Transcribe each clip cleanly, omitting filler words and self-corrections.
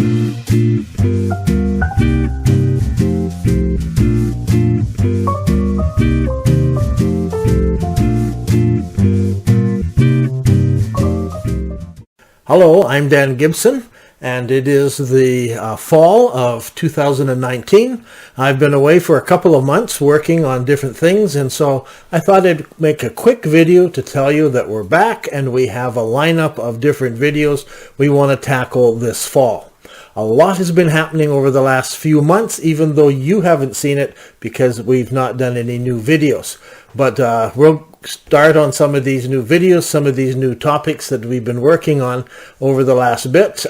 Hello, I'm Dan Gibson, and it is the fall of 2019. I've been away for a couple of months working on different things, and so I thought I'd make a quick video to tell you that we're back and we have a lineup of different videos we want to tackle this fall. A lot has been happening over the last few months, even though you haven't seen it because we've not done any new videos. But we'll start on some of these new videos, some of these new topics that we've been working on over the last bit.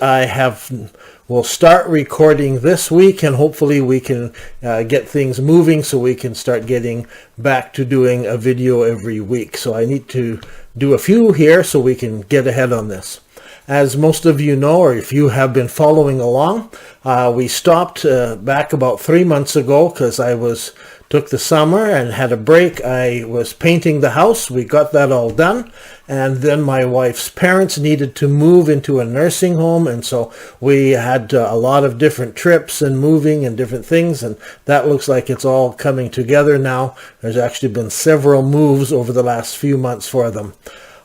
We'll start recording this week, and hopefully we can get things moving so we can start getting back to doing a video every week. So I need to do a few here so we can get ahead on this. As most of you know, or if you have been following along, we stopped back about 3 months ago because took the summer and had a break. I was painting the house. We got that all done. And then my wife's parents needed to move into a nursing home. And so we had a lot of different trips and moving and different things. And that looks like it's all coming together now. There's actually been several moves over the last few months for them.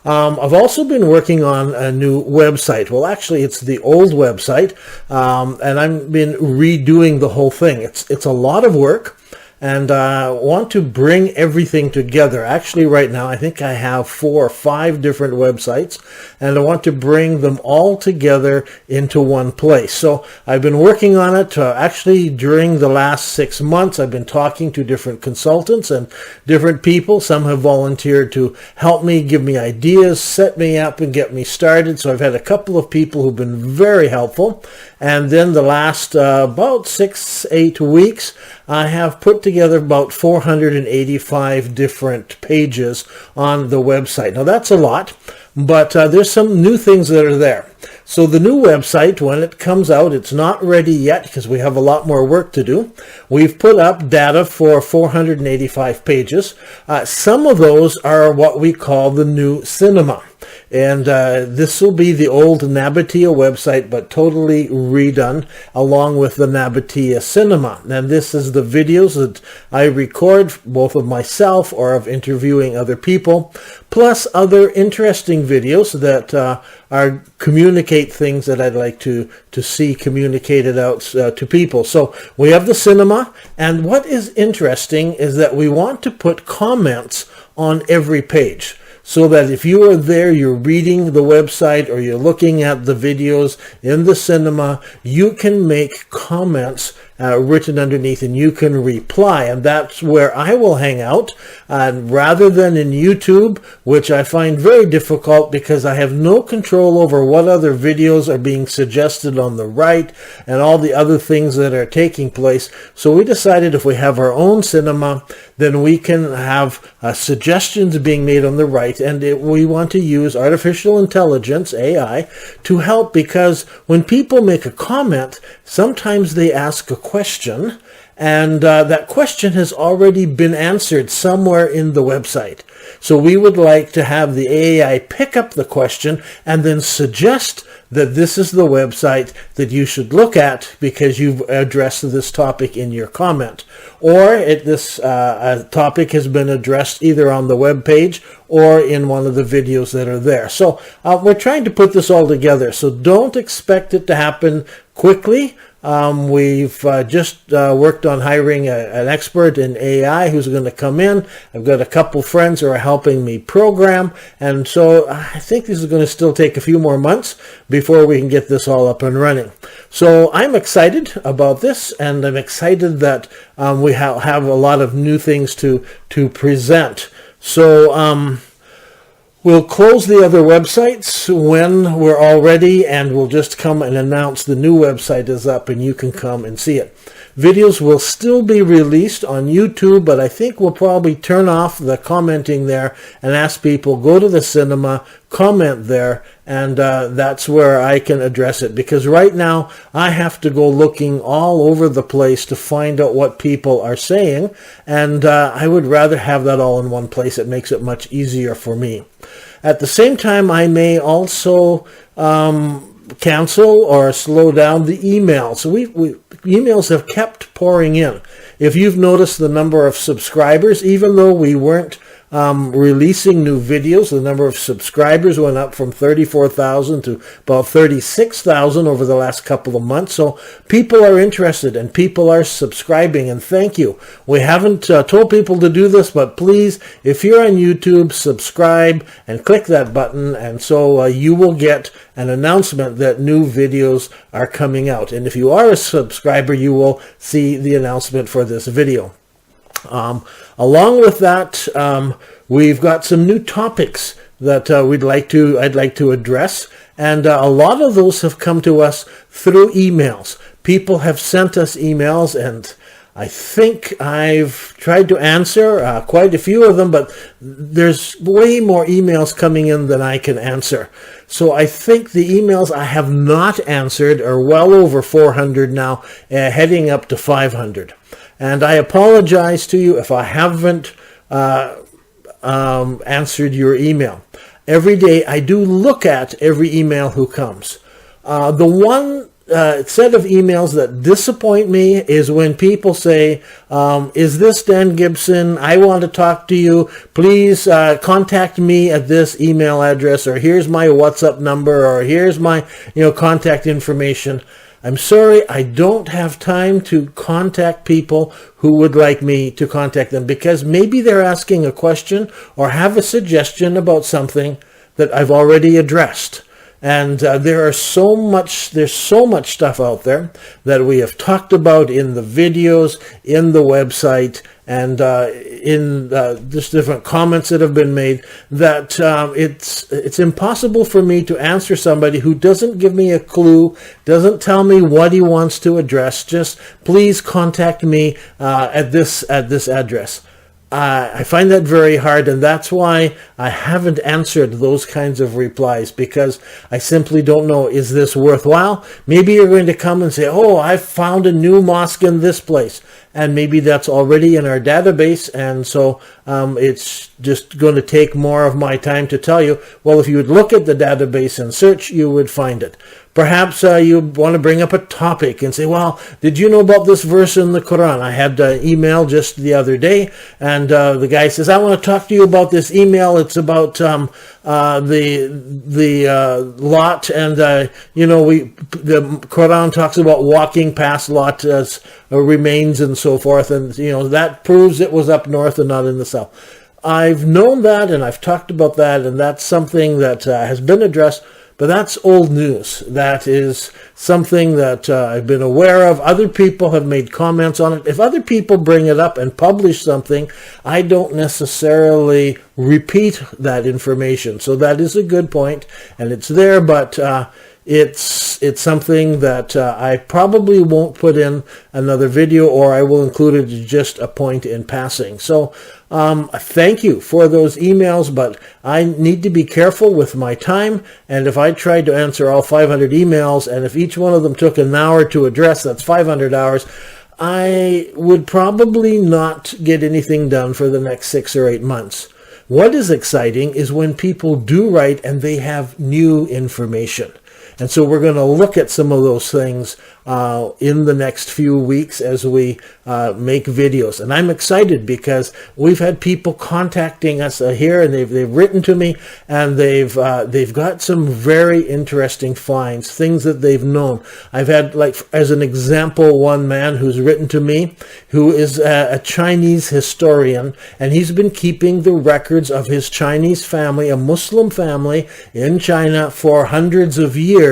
I've also been working on a new website. Well, actually, it's the old website, and I've been redoing the whole thing. It's a lot of work, and I want to bring everything together. Actually, right now, I think I have 4 or 5 different websites, and I want to bring them all together into one place. So I've been working on it. Actually, during the last 6 months, I've been talking to different consultants and different people. Some have volunteered to help me, give me ideas, set me up, and get me started. So I've had a couple of people who've been very helpful. And then the last about 6-8 weeks, I have put together about 485 different pages on the website. Now that's a lot, but there's some new things that are there. So the new website, when it comes out, it's not ready yet because we have a lot more work to do. We've put up data for 485 pages. Some of those are what we call the new cinema. And this will be the old Nabatea website, but totally redone along with the Nabatea Cinema. And this is the videos that I record, both of myself or of interviewing other people, plus other interesting videos that are communicate things that I'd like to see communicated out to people. So we have the cinema, and what is interesting is that we want to put comments on every page, so that if you are there, you're reading the website or you're looking at the videos in the cinema, you can make comments written underneath and you can reply. And that's where I will hang out. Rather than in YouTube, which I find very difficult because I have no control over what other videos are being suggested on the right and all the other things that are taking place. So we decided if we have our own cinema, then we can have suggestions being made on the right. And we want to use artificial intelligence, AI, to help, because when people make a comment, sometimes they ask a question, and that question has already been answered somewhere in the website. So we would like to have the AI pick up the question and then suggest that this is the website that you should look at because you've addressed this topic in your comment. Or this topic has been addressed either on the web page or in one of the videos that are there. So we're trying to put this all together. So don't expect it to happen quickly. We've just worked on hiring an expert in AI who's going to come in. I've got a couple friends who are helping me program, and so I think this is going to still take a few more months before we can get this all up and running. So I'm excited about this, and I'm excited that we have a lot of new things to present. So we'll close the other websites when we're all ready, and we'll just come and announce the new website is up and you can come and see it. Videos will still be released on YouTube, but I think we'll probably turn off the commenting there and ask people, go to the cinema, comment there, and that's where I can address it. Because right now, I have to go looking all over the place to find out what people are saying, and I would rather have that all in one place. It makes it much easier for me. At the same time, I may also cancel or slow down the emails. So emails have kept pouring in. If you've noticed the number of subscribers, even though we weren't releasing new videos, the number of subscribers went up from 34,000 to about 36,000 over the last couple of months. So people are interested and people are subscribing, and thank you. We haven't told people to do this, but please, if you're on YouTube, subscribe and click that button, and so you will get an announcement that new videos are coming out. And if you are a subscriber, you will see the announcement for this video. Along with that, we've got some new topics that I'd like to address, and a lot of those have come to us through emails. People have sent us emails, and I think I've tried to answer quite a few of them, but there's way more emails coming in than I can answer. So I think the emails I have not answered are well over 400 now, heading up to 500. And I apologize to you if I haven't answered your email. Every day I do look at every email who comes. The one set of emails that disappoint me is when people say, is this Dan Gibson? I want to talk to you. Please contact me at this email address, or here's my WhatsApp number, or here's my contact information. I'm sorry, I don't have time to contact people who would like me to contact them, because maybe they're asking a question or have a suggestion about something that I've already addressed. And there's so much stuff out there that we have talked about in the videos, in the website, and in just different comments that have been made, that it's impossible for me to answer somebody who doesn't give me a clue, doesn't tell me what he wants to address. Just please contact me at this address. I find that very hard, and that's why I haven't answered those kinds of replies, because I simply don't know, is this worthwhile? Maybe you're going to come and say, oh, I found a new mosque in this place, and maybe that's already in our database, and so it's just going to take more of my time to tell you, well, if you would look at the database and search, you would find it. Perhaps you want to bring up a topic and say, well, did you know about this verse in the Quran? I had an email just the other day, and the guy says, I want to talk to you about this email. It's about the Lot, and the Quran talks about walking past Lot's remains and so forth, and that proves it was up north and not in the south. I've known that, and I've talked about that, and that's something that has been addressed. But that's old news. That is something that I've been aware of. Other people have made comments on it. If other people bring it up and publish something, I don't necessarily repeat that information. So that is a good point, and it's there, but it's something that I probably won't put in another video, or I will include it as just a point in passing. So thank you for those emails, but I need to be careful with my time, and if I tried to answer all 500 emails, and if each one of them took an hour to address, that's 500 hours, I would probably not get anything done for the next 6 or 8 months. What is exciting is when people do write and they have new information. And so we're going to look at some of those things in the next few weeks as we make videos. And I'm excited because we've had people contacting us here, and they've written to me, and they've got some very interesting finds, things that they've known. I've had, like, as an example, one man who's written to me who is a Chinese historian, and he's been keeping the records of his Chinese family, a Muslim family in China, for hundreds of years.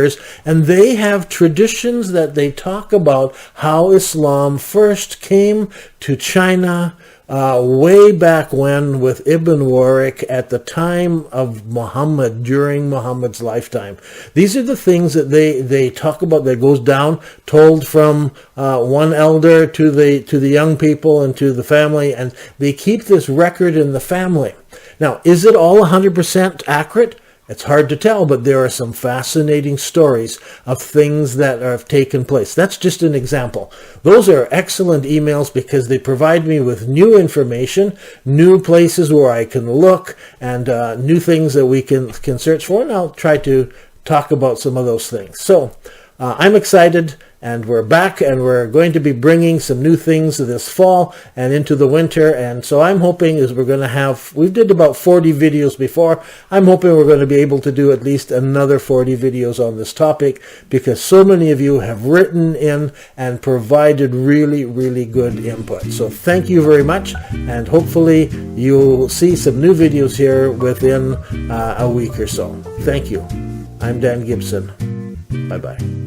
And they have traditions that they talk about how Islam first came to China way back when with Ibn Warwick at the time of Muhammad, during Muhammad's lifetime. These are the things that they talk about, that goes down, told from one elder to the young people and to the family, and they keep this record in the family. Now, is it all 100% accurate? It's hard to tell, but there are some fascinating stories of things that have taken place. That's just an example. Those are excellent emails because they provide me with new information, new places where I can look, and new things that we can search for, and I'll try to talk about some of those things. So I'm excited, and we're back, and we're going to be bringing some new things this fall and into the winter. And so I'm hoping is we're going to have, we did about 40 videos before. I'm hoping we're going to be able to do at least another 40 videos on this topic, because so many of you have written in and provided really, really good input. So thank you very much, and hopefully you'll see some new videos here within a week or so. Thank you. I'm Dan Gibson. Bye-bye.